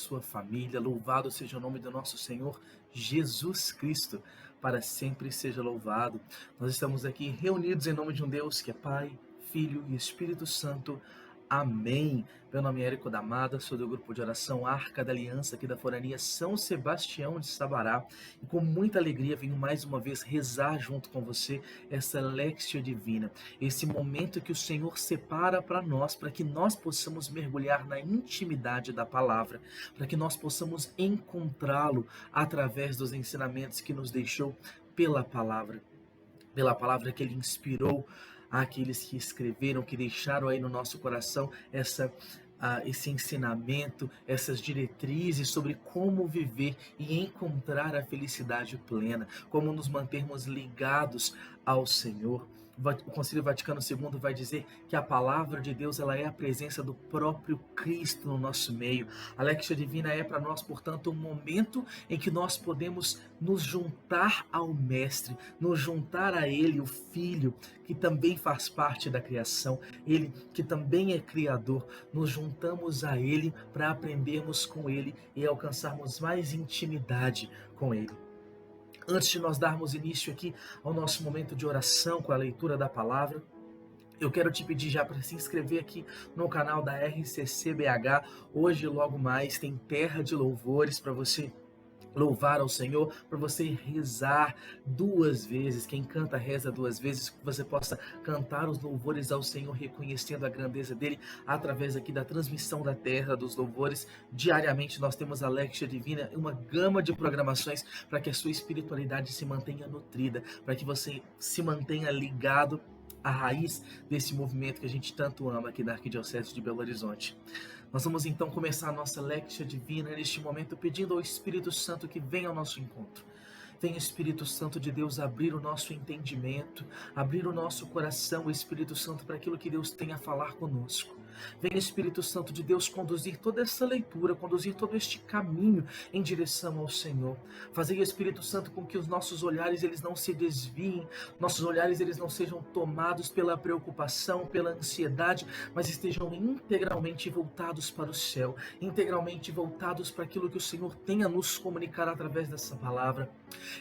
sua família. Louvado seja o nome do nosso Senhor Jesus Cristo, para sempre seja louvado. Nós estamos aqui reunidos em nome de um Deus que é Pai, Filho e Espírito Santo. Amém. Meu nome é Érico Damada, sou do grupo de oração Arca da Aliança aqui da Forania São Sebastião de Sabará, e com muita alegria venho mais uma vez rezar junto com você essa Lectio Divina, esse momento que o Senhor separa para nós, para que nós possamos mergulhar na intimidade da palavra, para que nós possamos encontrá-lo através dos ensinamentos que nos deixou pela palavra que ele inspirou àqueles que escreveram, que deixaram aí no nosso coração esse ensinamento, essas diretrizes sobre como viver e encontrar a felicidade plena, como nos mantermos ligados ao Senhor. O Concílio Vaticano II vai dizer que a palavra de Deus ela é a presença do próprio Cristo no nosso meio. A Lectio Divina é para nós, portanto, um momento em que nós podemos nos juntar ao Mestre, nos juntar a Ele, o Filho, que também faz parte da criação, Ele que também é Criador. Nos juntamos a Ele para aprendermos com Ele e alcançarmos mais intimidade com Ele. Antes de nós darmos início aqui ao nosso momento de oração com a leitura da palavra, eu quero te pedir já para se inscrever aqui no canal da RCCBH. Hoje, logo mais, tem Terra de Louvores para você louvar ao Senhor, para você rezar 2 vezes. Quem canta reza 2 vezes, que você possa cantar os louvores ao Senhor, reconhecendo a grandeza dele através aqui da transmissão da Terra dos Louvores. Diariamente nós temos a Lectio Divina, uma gama de programações para que a sua espiritualidade se mantenha nutrida, para que você se mantenha ligado à raiz desse movimento que a gente tanto ama aqui da Arquidiocese de Belo Horizonte. Nós vamos então começar a nossa Lectio Divina neste momento pedindo ao Espírito Santo que venha ao nosso encontro. Venha, Espírito Santo de Deus, abrir o nosso entendimento, abrir o nosso coração, Espírito Santo, para aquilo que Deus tem a falar conosco. Venha, Espírito Santo de Deus, conduzir toda essa leitura, conduzir todo este caminho em direção ao Senhor. Fazer, Espírito Santo, com que os nossos olhares eles não se desviem, nossos olhares eles não sejam tomados pela preocupação, pela ansiedade, mas estejam integralmente voltados para o céu, integralmente voltados para aquilo que o Senhor tem a nos comunicar através dessa palavra.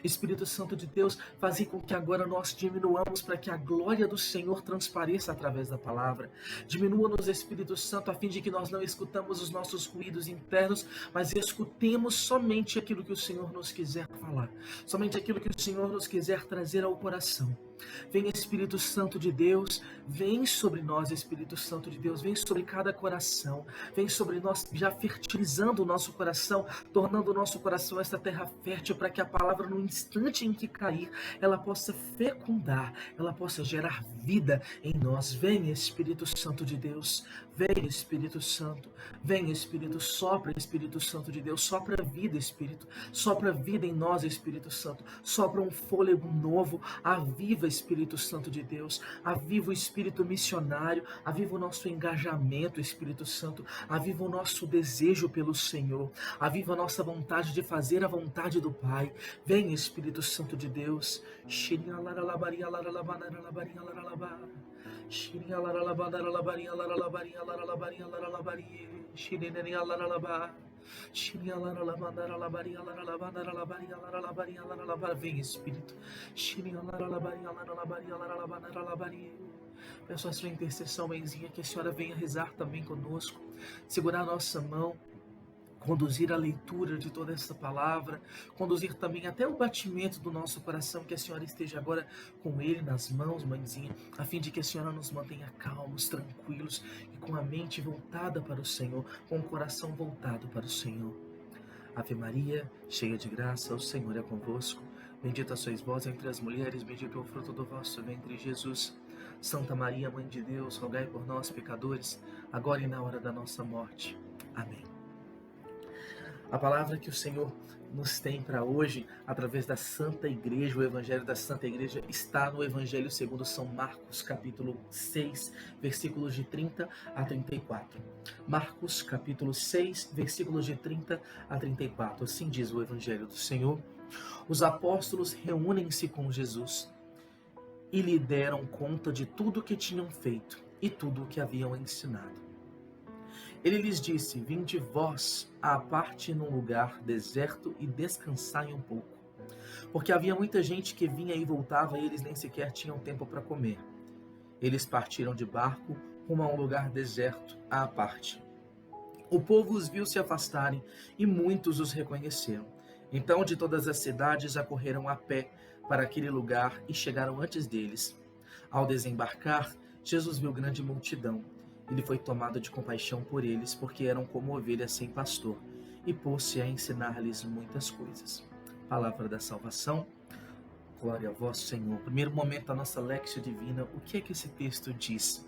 Espírito Santo de Deus, fazer com que agora nós diminuamos para que a glória do Senhor transpareça através da palavra. Diminua-nos, Espírito Santo, a fim de que nós não escutamos os nossos ruídos internos, mas escutemos somente aquilo que o Senhor nos quiser falar, somente aquilo que o Senhor nos quiser trazer ao coração. Vem, Espírito Santo de Deus, vem sobre nós, Espírito Santo de Deus, vem sobre cada coração, vem sobre nós, já fertilizando o nosso coração, tornando o nosso coração esta terra fértil, para que a palavra, no instante em que cair, ela possa fecundar, ela possa gerar vida em nós. Vem, Espírito Santo de Deus, vem, Espírito Santo, vem, Espírito, sopra, Espírito Santo de Deus, sopra vida, Espírito, sopra vida em nós, Espírito Santo, sopra um fôlego novo, aviva, Espírito Santo de Deus, aviva o espírito missionário, aviva o nosso engajamento, Espírito Santo, aviva o nosso desejo pelo Senhor, aviva a nossa vontade de fazer a vontade do Pai. Vem, Espírito Santo de Deus. Vem, Espírito. Peço a sua intercessão, mãezinha, que a senhora venha rezar também conosco, segurar a nossa mão, conduzir a leitura de toda essa palavra, conduzir também até o batimento do nosso coração, que a senhora esteja agora com ele nas mãos, mãezinha, a fim de que a senhora nos mantenha calmos, tranquilos e com a mente voltada para o Senhor, com o coração voltado para o Senhor. Ave Maria, cheia de graça, o Senhor é convosco. Bendita sois vós entre as mulheres, bendito é o fruto do vosso ventre, Jesus. Santa Maria, Mãe de Deus, rogai por nós, pecadores, agora e na hora da nossa morte. Amém. A palavra que o Senhor nos tem para hoje, através da Santa Igreja, o Evangelho da Santa Igreja, está no Evangelho segundo São Marcos, capítulo 6, versículos de 30 a 34. Marcos, capítulo 6, versículos de 30 a 34. Assim diz o Evangelho do Senhor. Os apóstolos reúnem-se com Jesus e lhe deram conta de tudo o que tinham feito e tudo o que haviam ensinado. Ele lhes disse: vinde vós à parte num lugar deserto e descansai um pouco. Porque havia muita gente que vinha e voltava e eles nem sequer tinham tempo para comer. Eles partiram de barco rumo a um lugar deserto à parte. O povo os viu se afastarem e muitos os reconheceram. Então de todas as cidades acorreram a pé para aquele lugar e chegaram antes deles. Ao desembarcar, Jesus viu grande multidão. Ele foi tomado de compaixão por eles, porque eram como ovelhas sem pastor, e pôs-se a ensinar-lhes muitas coisas. Palavra da salvação. Glória a vós, Senhor. Primeiro momento da nossa Léxio Divina, o que é que esse texto diz?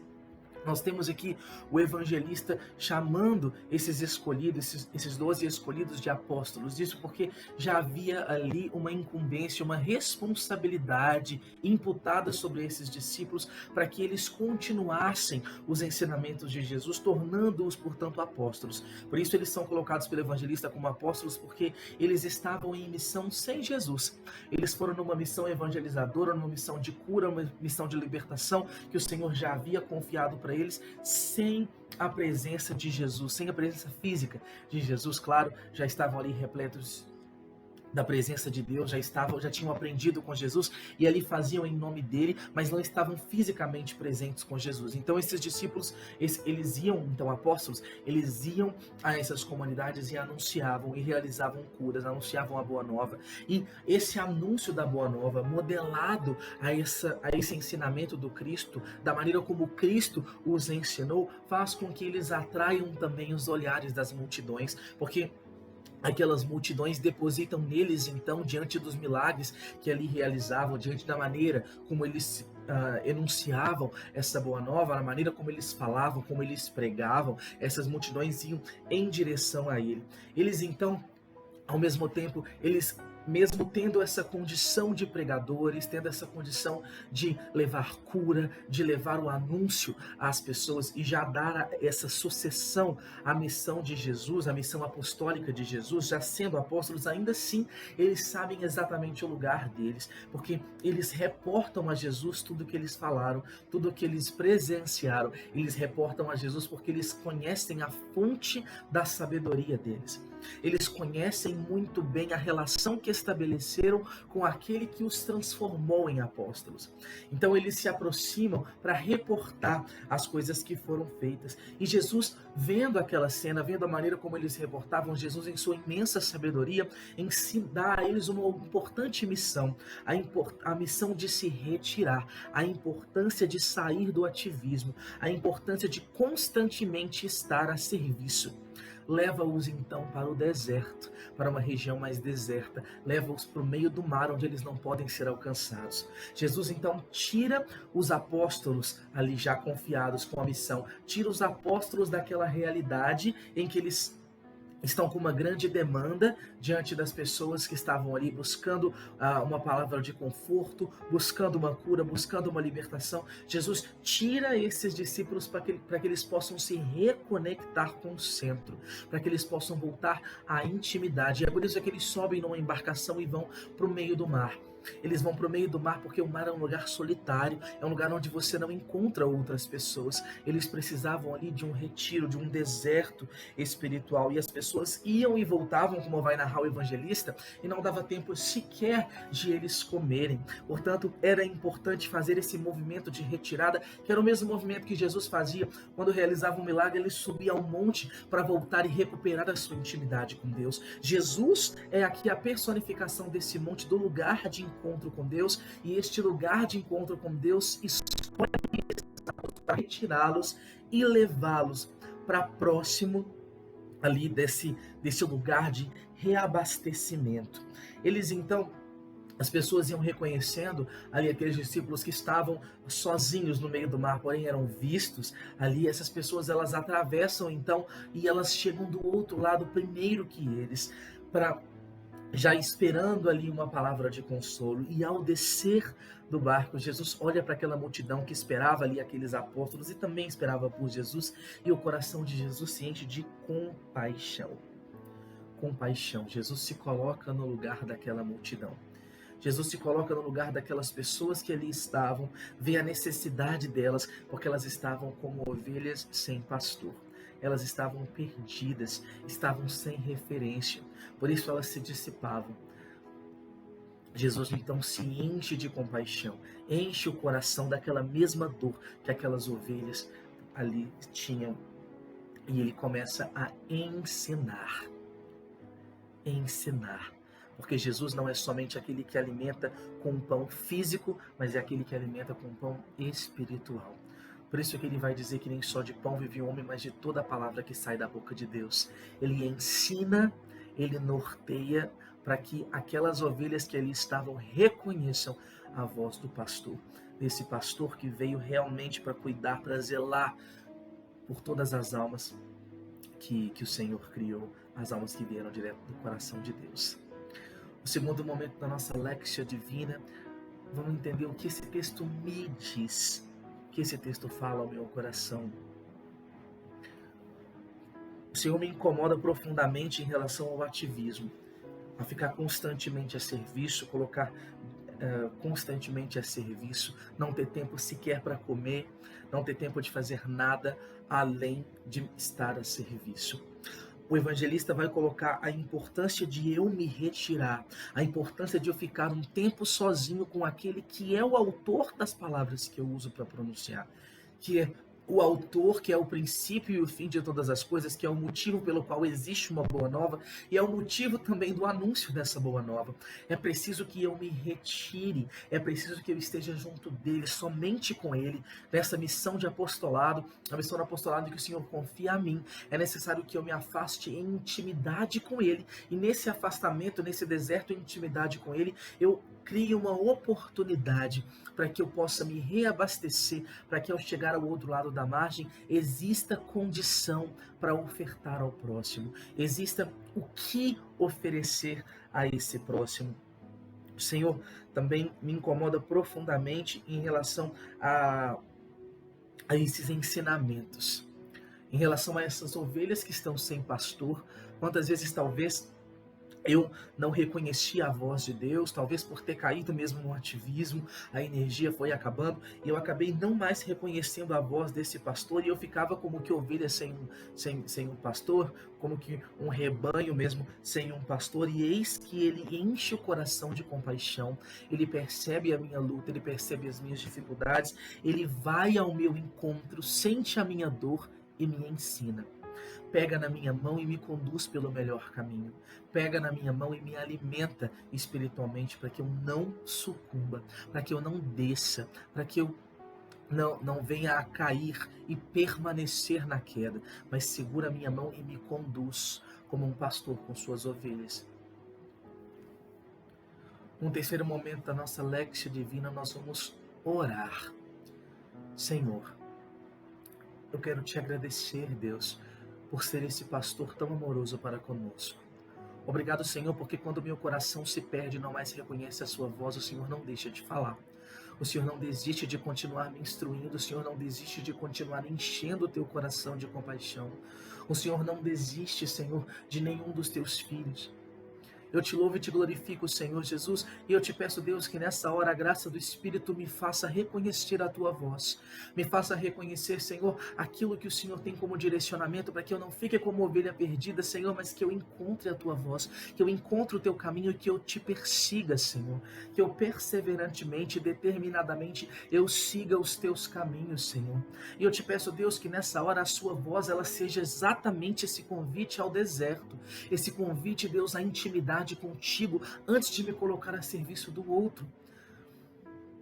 Nós temos aqui o evangelista chamando esses escolhidos, esses 12 escolhidos de apóstolos. Isso porque já havia ali uma incumbência, uma responsabilidade imputada sobre esses discípulos para que eles continuassem os ensinamentos de Jesus, tornando-os, portanto, apóstolos. Por isso eles são colocados pelo evangelista como apóstolos, porque eles estavam em missão sem Jesus. Eles foram numa missão evangelizadora, numa missão de cura, uma missão de libertação que o Senhor já havia confiado para eles, sem a presença de Jesus, sem a presença física de Jesus. Claro, já estavam ali repletos da presença de Deus, já tinham aprendido com Jesus e ali faziam em nome dele, mas não estavam fisicamente presentes com Jesus. Então esses discípulos, eles iam, então apóstolos, eles iam a essas comunidades e anunciavam e realizavam curas, anunciavam a boa nova. E esse anúncio da boa nova, modelado a esse ensinamento do Cristo, da maneira como Cristo os ensinou, faz com que eles atraiam também os olhares das multidões, porque aquelas multidões depositam neles, então, diante dos milagres que ali realizavam, diante da maneira como eles enunciavam essa boa nova, na maneira como eles falavam, como eles pregavam, essas multidões iam em direção a ele. Eles, então, ao mesmo tempo, eles, mesmo tendo essa condição de pregadores, tendo essa condição de levar cura, de levar o anúncio às pessoas e já dar essa sucessão à missão de Jesus, à missão apostólica de Jesus, já sendo apóstolos, ainda assim eles sabem exatamente o lugar deles, porque eles reportam a Jesus tudo o que eles falaram, tudo o que eles presenciaram. Eles reportam a Jesus porque eles conhecem a fonte da sabedoria deles. Eles conhecem muito bem a relação que estabeleceram com aquele que os transformou em apóstolos. Então eles se aproximam para reportar as coisas que foram feitas. E Jesus, vendo aquela cena, vendo a maneira como eles reportavam, Jesus, em sua imensa sabedoria, dá a eles uma importante missão, a missão de se retirar, a importância de sair do ativismo, a importância de constantemente estar a serviço. Leva-os então para o deserto, para uma região mais deserta, leva-os para o meio do mar, onde eles não podem ser alcançados. Jesus então tira os apóstolos ali já confiados com a missão, tira os apóstolos daquela realidade em que eles estão com uma grande demanda diante das pessoas que estavam ali buscando uma palavra de conforto, buscando uma cura, buscando uma libertação. Jesus tira esses discípulos para que eles possam se reconectar com o centro, para que eles possam voltar à intimidade. E é por isso que eles sobem numa embarcação e vão para o meio do mar. Eles vão para o meio do mar porque o mar é um lugar solitário, é um lugar onde você não encontra outras pessoas. Eles precisavam ali de um retiro, de um deserto espiritual, e as pessoas iam e voltavam, como vai narrar o evangelista, e não dava tempo sequer de eles comerem. Portanto, era importante fazer esse movimento de retirada, que era o mesmo movimento que Jesus fazia quando realizava um milagre. Ele subia ao monte para voltar e recuperar a sua intimidade com Deus. Jesus é aqui a personificação desse monte, do lugar de encontro com Deus, e este lugar de encontro com Deus escolhe para retirá-los e levá-los para próximo ali desse lugar de reabastecimento. Eles então, as pessoas iam reconhecendo ali aqueles discípulos que estavam sozinhos no meio do mar, porém eram vistos ali. Essas pessoas, elas atravessam então e elas chegam do outro lado primeiro que eles, para já esperando ali uma palavra de consolo. E ao descer do barco, Jesus olha para aquela multidão que esperava ali aqueles apóstolos e também esperava por Jesus, e o coração de Jesus se enche de compaixão. Compaixão. Jesus se coloca no lugar daquela multidão. Jesus se coloca no lugar daquelas pessoas que ali estavam, vê a necessidade delas, porque elas estavam como ovelhas sem pastor. elas estavam perdidas, estavam sem referência, por isso elas se dissipavam. Jesus então se enche de compaixão, enche o coração daquela mesma dor que aquelas ovelhas ali tinham, e ele começa a ensinar. Ensinar. Porque Jesus não é somente aquele que alimenta com pão físico, mas é aquele que alimenta com pão espiritual. Por isso que ele vai dizer que nem só de pão vive o homem, mas de toda a palavra que sai da boca de Deus. Ele ensina, ele norteia para que aquelas ovelhas que ali estavam reconheçam a voz do pastor. Desse pastor que veio realmente para cuidar, para zelar por todas as almas que o Senhor criou, as almas que vieram direto do coração de Deus. O segundo momento da nossa Lexia Divina, vamos entender o que esse texto me diz, o que esse texto fala ao meu coração. O Senhor me incomoda profundamente em relação ao ativismo, a ficar constantemente a serviço, colocar constantemente a serviço, não ter tempo sequer para comer, não ter tempo de fazer nada além de estar a serviço. O evangelista vai colocar a importância de eu me retirar, a importância de eu ficar um tempo sozinho com aquele que é o autor das palavras que eu uso para pronunciar, que é o autor, que é o princípio e o fim de todas as coisas, que é o motivo pelo qual existe uma boa nova e é o motivo também do anúncio dessa boa nova. É preciso que eu me retire, é preciso que eu esteja junto dele, somente com ele, nessa missão de apostolado, a missão do apostolado que o Senhor confia a mim. É necessário que eu me afaste em intimidade com ele, e nesse afastamento, nesse deserto em intimidade com ele, eu crie uma oportunidade para que eu possa me reabastecer, para que ao chegar ao outro lado da margem, exista condição para ofertar ao próximo, exista o que oferecer a esse próximo. O Senhor também me incomoda profundamente em relação a esses ensinamentos, em relação a essas ovelhas que estão sem pastor. Quantas vezes talvez eu não reconheci a voz de Deus, talvez por ter caído mesmo no ativismo, a energia foi acabando e eu acabei não mais reconhecendo a voz desse pastor, e eu ficava como que ovelha sem um pastor, como que um rebanho mesmo sem um pastor. E eis que ele enche o coração de compaixão, ele percebe a minha luta, ele percebe as minhas dificuldades, ele vai ao meu encontro, sente a minha dor e me ensina. Pega na minha mão e me conduz pelo melhor caminho. Pega na minha mão e me alimenta espiritualmente para que eu não sucumba, para que eu não desça, para que eu não venha a cair e permanecer na queda, mas segura a minha mão e me conduz como um pastor com suas ovelhas. Um terceiro momento da nossa Lexia Divina, nós vamos orar. Senhor, eu quero te agradecer, Deus, por ser esse pastor tão amoroso para conosco. Obrigado, Senhor, porque quando meu coração se perde e não mais reconhece a sua voz, o Senhor não deixa de falar. O Senhor não desiste de continuar me instruindo, o Senhor não desiste de continuar enchendo o teu coração de compaixão. O Senhor não desiste, Senhor, de nenhum dos teus filhos. Eu te louvo e te glorifico, Senhor Jesus, e eu te peço, Deus, que nessa hora a graça do Espírito me faça reconhecer a tua voz, me faça reconhecer, Senhor, aquilo que o Senhor tem como direcionamento, para que eu não fique como ovelha perdida, Senhor, mas que eu encontre a tua voz, que eu encontre o teu caminho e que eu te persiga, Senhor, que eu perseverantemente, determinadamente, eu siga os teus caminhos, Senhor. E eu te peço, Deus, que nessa hora a sua voz, ela seja exatamente esse convite ao deserto, esse convite, Deus, à intimidade contigo, antes de me colocar a serviço do outro.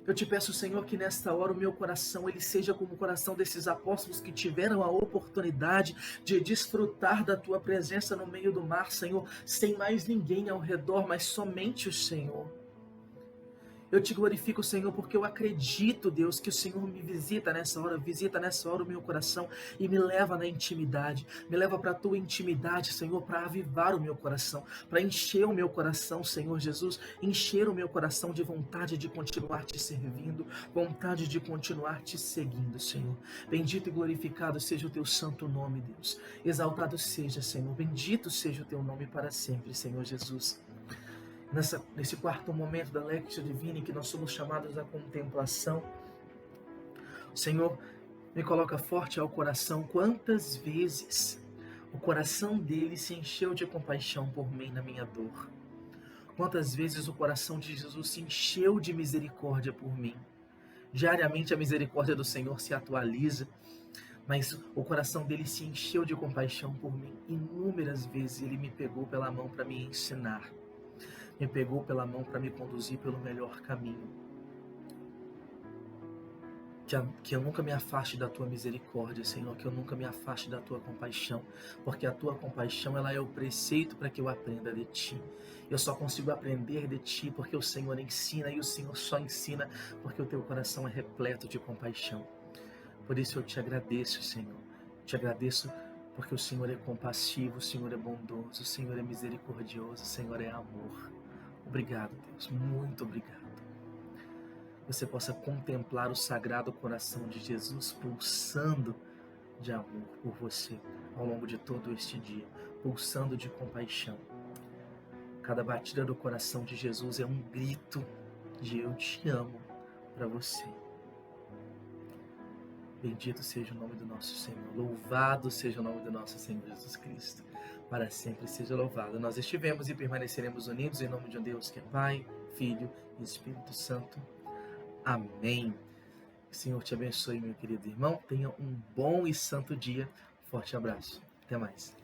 Eu te peço, Senhor, que nesta hora o meu coração ele seja como o coração desses apóstolos que tiveram a oportunidade de desfrutar da tua presença no meio do mar, Senhor, sem mais ninguém ao redor, mas somente o Senhor. Eu te glorifico, Senhor, porque eu acredito, Deus, que o Senhor me visita nessa hora o meu coração e me leva na intimidade, me leva para a tua intimidade, Senhor, para avivar o meu coração, para encher o meu coração, Senhor Jesus, encher o meu coração de vontade de continuar te servindo, vontade de continuar te seguindo, Senhor. Bendito e glorificado seja o teu santo nome, Deus. Exaltado seja, Senhor, bendito seja o teu nome para sempre, Senhor Jesus. Nesse quarto momento da Lexia Divina, em que nós somos chamados à contemplação, Senhor, Me coloca forte ao coração quantas vezes o coração dele se encheu de compaixão por mim na minha dor. Quantas vezes o coração de Jesus se encheu de misericórdia por mim. Diariamente a misericórdia do Senhor se atualiza, mas o coração dele se encheu de compaixão por mim. Inúmeras vezes ele me pegou pela mão para me ensinar, me pegou pela mão para me conduzir pelo melhor caminho. Que eu nunca me afaste da tua misericórdia, Senhor, que eu nunca me afaste da tua compaixão, porque a tua compaixão, ela é o preceito para que eu aprenda de ti. Eu só consigo aprender de ti porque o Senhor ensina, e o Senhor só ensina porque o teu coração é repleto de compaixão. Por isso eu te agradeço, Senhor. Te agradeço porque o Senhor é compassivo, o Senhor é bondoso, o Senhor é misericordioso, o Senhor é amor. Obrigado, Deus, muito obrigado. Você possa contemplar o sagrado coração de Jesus pulsando de amor por você ao longo de todo este dia, pulsando de compaixão. Cada batida do coração de Jesus é um grito de eu te amo para você. Bendito seja o nome do nosso Senhor, louvado seja o nome do nosso Senhor Jesus Cristo, para sempre seja louvado. Nós estivemos e permaneceremos unidos em nome de um Deus que é Pai, Filho e Espírito Santo. Amém. O Senhor te abençoe, meu querido irmão. Tenha um bom e santo dia. Forte abraço. Até mais.